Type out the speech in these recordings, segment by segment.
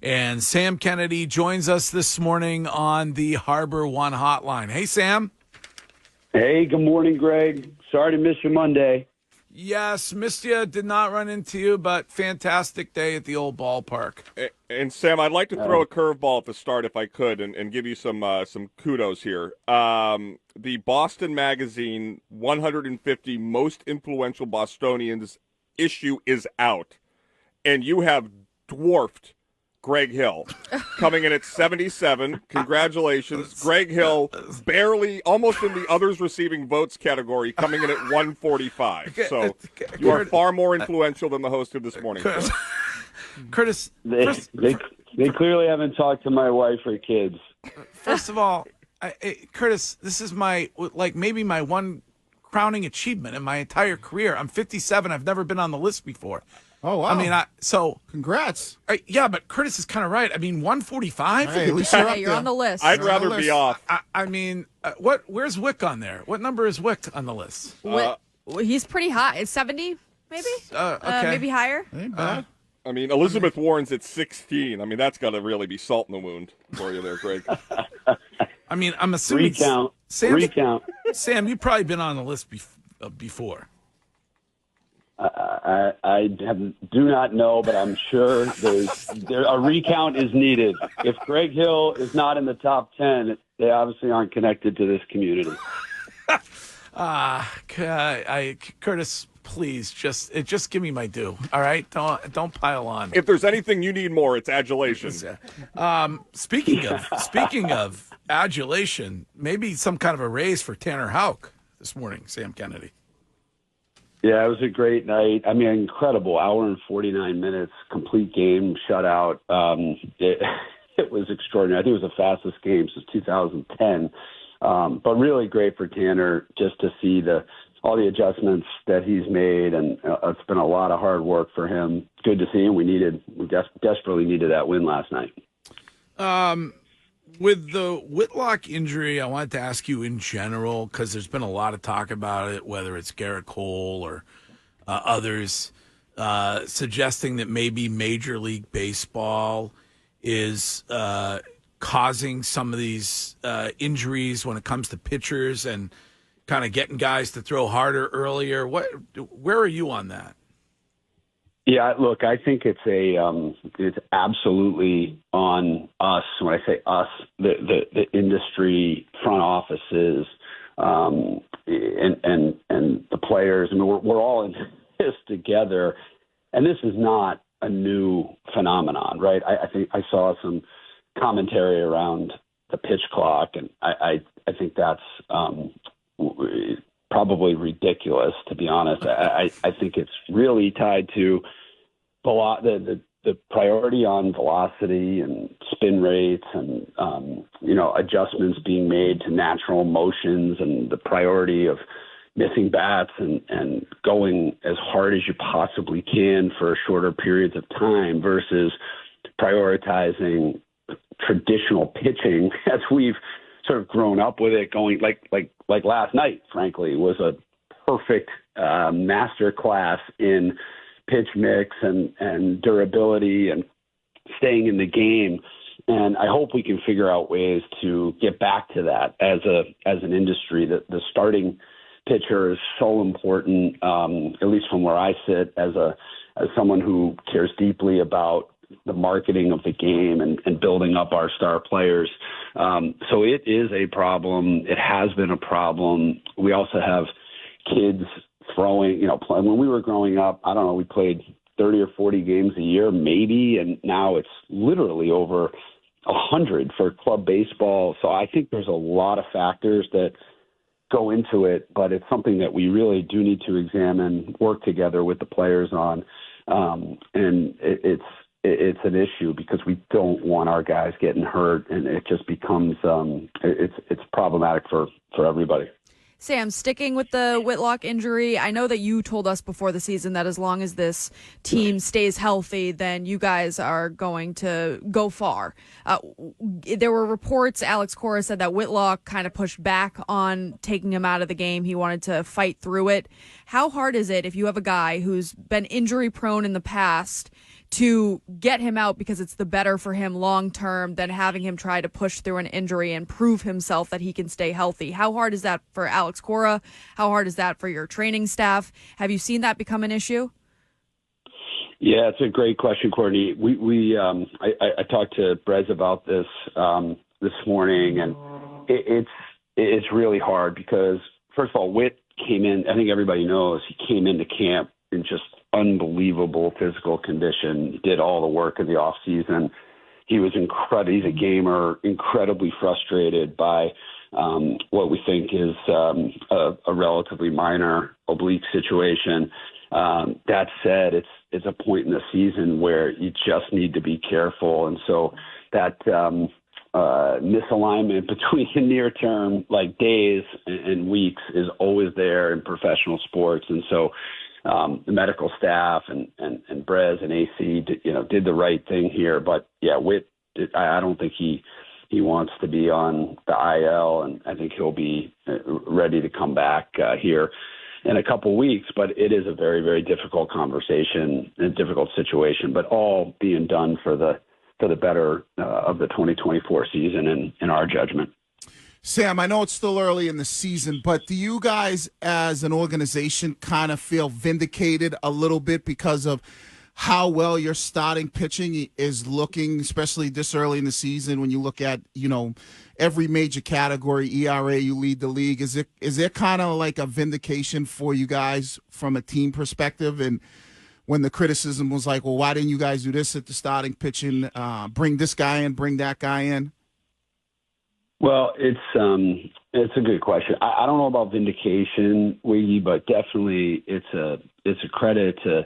And Sam Kennedy joins us this morning on the Harbor One Hotline. Hey, Sam. Hey, good morning, Greg. Sorry to miss you Monday. Yes, missed you. Did not run into you, but fantastic day at the old ballpark. And Sam, I'd like to throw a curveball at the start if I could, and give you some kudos here. The Boston Magazine 150 Most Influential Bostonians issue is out, and you have dwarfed Greg Hill, coming in at 77. Congratulations. Greg Hill, barely, almost in the others receiving votes category, coming in at 145. So you are far more influential than the host of this morning. Curtis, they clearly haven't talked to my wife or kids. First of all, Curtis, this is maybe my one crowning achievement in my entire career. I'm 57. I've never been on the list before. Oh, wow. I mean, congrats. Yeah, but Curtis is kind of right. I mean, 145? Hey, at least you're on the list. I'd rather be off. I mean, where's Wick on there? What number is Wick on the list? He's pretty high. It's 70, maybe? Okay. Maybe higher? Ain't bad. I mean, Elizabeth Warren's at 16. I mean, that's got to really be salt in the wound for you there, Greg. I mean, I'm assuming... Recount. Sam, you've probably been on the list before. Do not know, but I'm sure a recount is needed. If Greg Hill is not in the top 10, they obviously aren't connected to this community. Curtis, please just give me my due. All right, don't pile on. If there's anything you need more, it's adulation. Speaking of adulation, maybe some kind of a raise for Tanner Houck this morning, Sam Kennedy. Yeah, it was a great night. I mean, incredible. Hour and 49 minutes, complete game, shutout. It was extraordinary. I think it was the fastest game since 2010. But really great for Tanner just to see all the adjustments that he's made, and it's been a lot of hard work for him. Good to see him. We desperately needed that win last night. With the Whitlock injury, I wanted to ask you in general, because there's been a lot of talk about it, whether it's Garrett Cole or others, suggesting that maybe Major League Baseball is causing some of these injuries when it comes to pitchers and kind of getting guys to throw harder earlier. Where are you on that? Yeah, look, I think it's absolutely on us. When I say us, the industry, front offices, and the players. I mean, we're all in this together, and this is not a new phenomenon, right? I think I saw some commentary around the pitch clock, and I think that's probably ridiculous, to be honest. I think it's really tied to the priority on velocity and spin rates and adjustments being made to natural motions, and the priority of missing bats and going as hard as you possibly can for shorter periods of time versus prioritizing traditional pitching as we've sort of grown up with it, going like last night, frankly, was a perfect master class in pitch mix and durability and staying in the game. And I hope we can figure out ways to get back to that as an industry. That the starting pitcher is so important, at least from where I sit as someone who cares deeply about the marketing of the game and building up our star players. So it is a problem. It has been a problem. We also have kids throwing, when we were growing up, I don't know, we played 30 or 40 games a year, maybe, and now it's literally over 100 for club baseball. So I think there's a lot of factors that go into it, but it's something that we really do need to examine, work together with the players on. And it's an issue because we don't want our guys getting hurt, and it just becomes it's problematic for everybody. Sam, sticking with the Whitlock injury, I know that you told us before the season that as long as this team stays healthy, then you guys are going to go far. There were reports, Alex Cora said that Whitlock kind of pushed back on taking him out of the game. He wanted to fight through it. How hard is it if you have a guy who's been injury prone in the past to get him out because it's the better for him long term than having him try to push through an injury and prove himself that he can stay healthy? How hard is that for Alex Cora? How hard is that for your training staff? Have you seen that become an issue? Yeah, it's a great question, Courtney. I talked to Brez about this this morning, and it's really hard because, first of all, Witt came in. I think everybody knows he came into camp in just unbelievable physical condition. Did all the work in the off season. He was incredible. He's a gamer. Incredibly frustrated by what we think is a relatively minor oblique situation. That said, it's a point in the season where you just need to be careful, and so that misalignment between near term, like days and weeks, is always there in professional sports. And so the medical staff and Brez and AC did the right thing here. But yeah, Witt, I don't think he wants to be on the IL, and I think he'll be ready to come back here in a couple weeks. But it is a very, very difficult conversation and a difficult situation, but all being done for the better of the 2024 season in our judgment. Sam, I know it's still early in the season, but do you guys as an organization kind of feel vindicated a little bit because of how well your starting pitching is looking, especially this early in the season when you look at, every major category, ERA, you lead the league? Is there kind of like a vindication for you guys from a team perspective? And when the criticism was like, well, why didn't you guys do this at the starting pitching, bring this guy in, bring that guy in? Well, it's a good question. I don't know about vindication, Wiggy, but definitely it's a credit to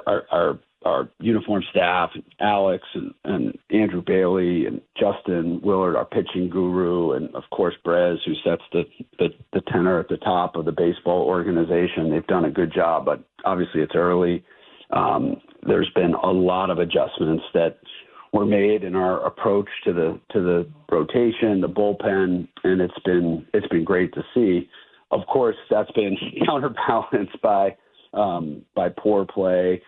our uniform staff, Alex and Andrew Bailey and Justin Willard, our pitching guru, and of course Brez, who sets the tenor at the top of the baseball organization. They've done a good job, but obviously it's early. There's been a lot of adjustments that were made in our approach to the rotation, the bullpen, and it's been great to see. Of course, that's been counterbalanced by poor play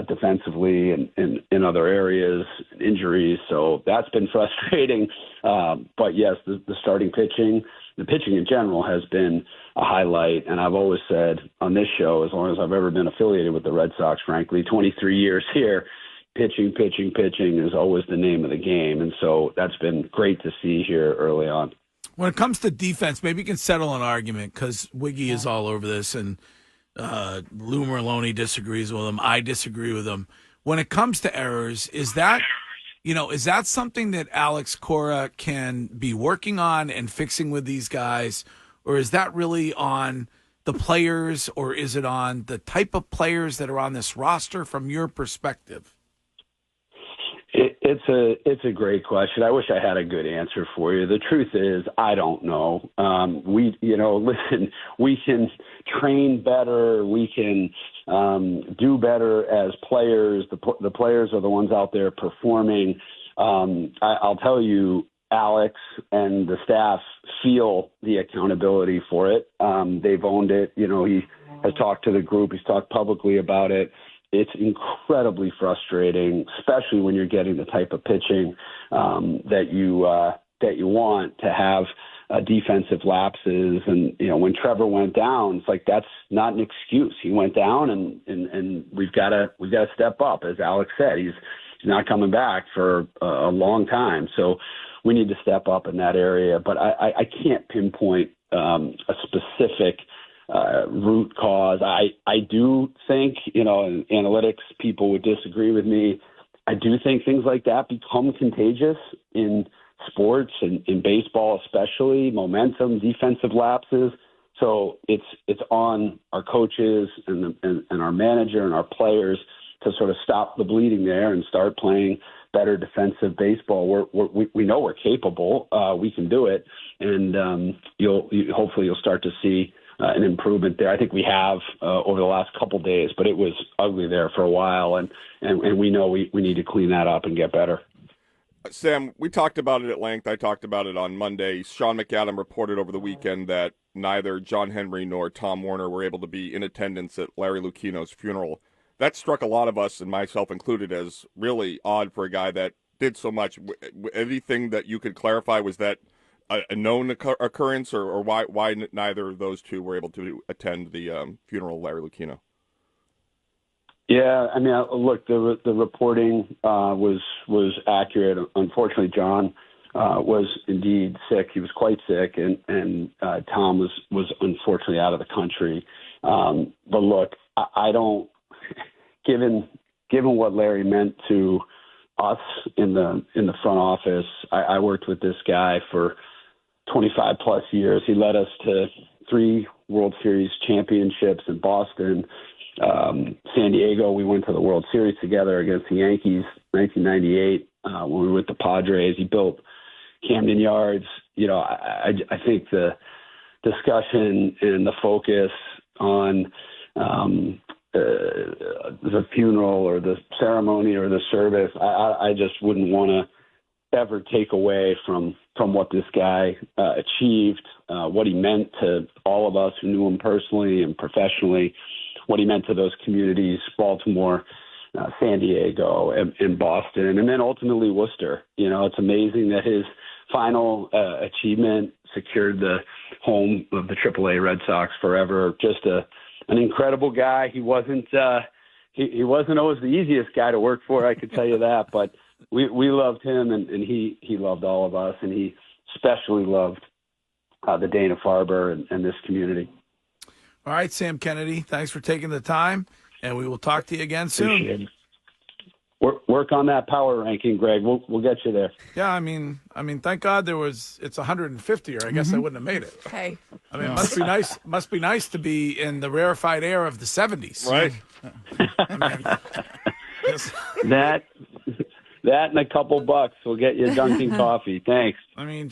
defensively and in other areas, injuries. So that's been frustrating. But yes, the starting pitching, the pitching in general has been a highlight. And I've always said on this show, as long as I've ever been affiliated with the Red Sox, frankly, 23 years here, pitching is always the name of the game. And so that's been great to see here early on. When it comes to defense, maybe you can settle an argument because Wiggy is all over this and Lou Merlone disagrees with him. I disagree with him. When it comes to errors, is that something that Alex Cora can be working on and fixing with these guys, or is that really on the players, or is it on the type of players that are on this roster from your perspective? It's a great question. I wish I had a good answer for you. The truth is, I don't know. Listen, we can train better. We can do better as players. The players are the ones out there performing. I'll tell you, Alex and the staff feel the accountability for it. They've owned it. He has talked to the group. He's talked publicly about it. It's incredibly frustrating, especially when you're getting the type of pitching that you want to have defensive lapses. And when Trevor went down, it's like that's not an excuse. He went down, and we've got to step up. As Alex said, he's not coming back for a long time, so we need to step up in that area. But I can't pinpoint a specific root cause. I do think, and analytics people would disagree with me. I do think things like that become contagious in sports and in baseball, especially momentum, defensive lapses. So it's on our coaches and our manager and our players to sort of stop the bleeding there and start playing better defensive baseball. We know we're capable. We can do it, and hopefully you'll start to see an improvement there. I think we have over the last couple of days, but it was ugly there for a while, and we know we need to clean that up and get better. Sam, we talked about it at length. I talked about it on Monday. Sean McAdam reported over the weekend that neither John Henry nor Tom Warner were able to be in attendance at Larry Lucchino's funeral that struck a lot of us, and myself included, as really odd for a guy that did so much. Anything that you could clarify, was that a known occurrence, or why neither of those two were able to attend the funeral of Larry Lucchino? Yeah, I mean, look, the reporting was accurate. Unfortunately, John was indeed sick. He was quite sick, and Tom was unfortunately out of the country. But look, I don't. Given what Larry meant to us in the front office, I worked with this guy for 25 plus years. He led us to 3 World Series championships in Boston. San Diego, we went to the World Series together against the Yankees, 1998, when we were with the Padres. He built Camden Yards. You know, I think the discussion and the focus on the funeral or the ceremony or the service, I just wouldn't want to ever take away from what this guy achieved, what he meant to all of us who knew him personally and professionally, what he meant to those communities, Baltimore, San Diego, and Boston, and then ultimately Worcester. You know, it's amazing that his final achievement secured the home of the AAA Red Sox forever. Just an incredible guy. He wasn't he wasn't always the easiest guy to work for, I could tell you that, but we loved him, and he loved all of us, and he especially loved the Dana-Farber and this community. All right, Sam Kennedy, thanks for taking the time, and we will talk to you again soon. Appreciate it. Work on that power ranking, Greg. We'll get you there. Yeah, I mean, thank God it's 150, or I guess I wouldn't have made it. Hey, I mean, it must be nice. Must be nice to be in the rarefied air of the 70s, Right? I mean, just, That and a couple bucks will get you a Dunkin' coffee. Thanks. I mean.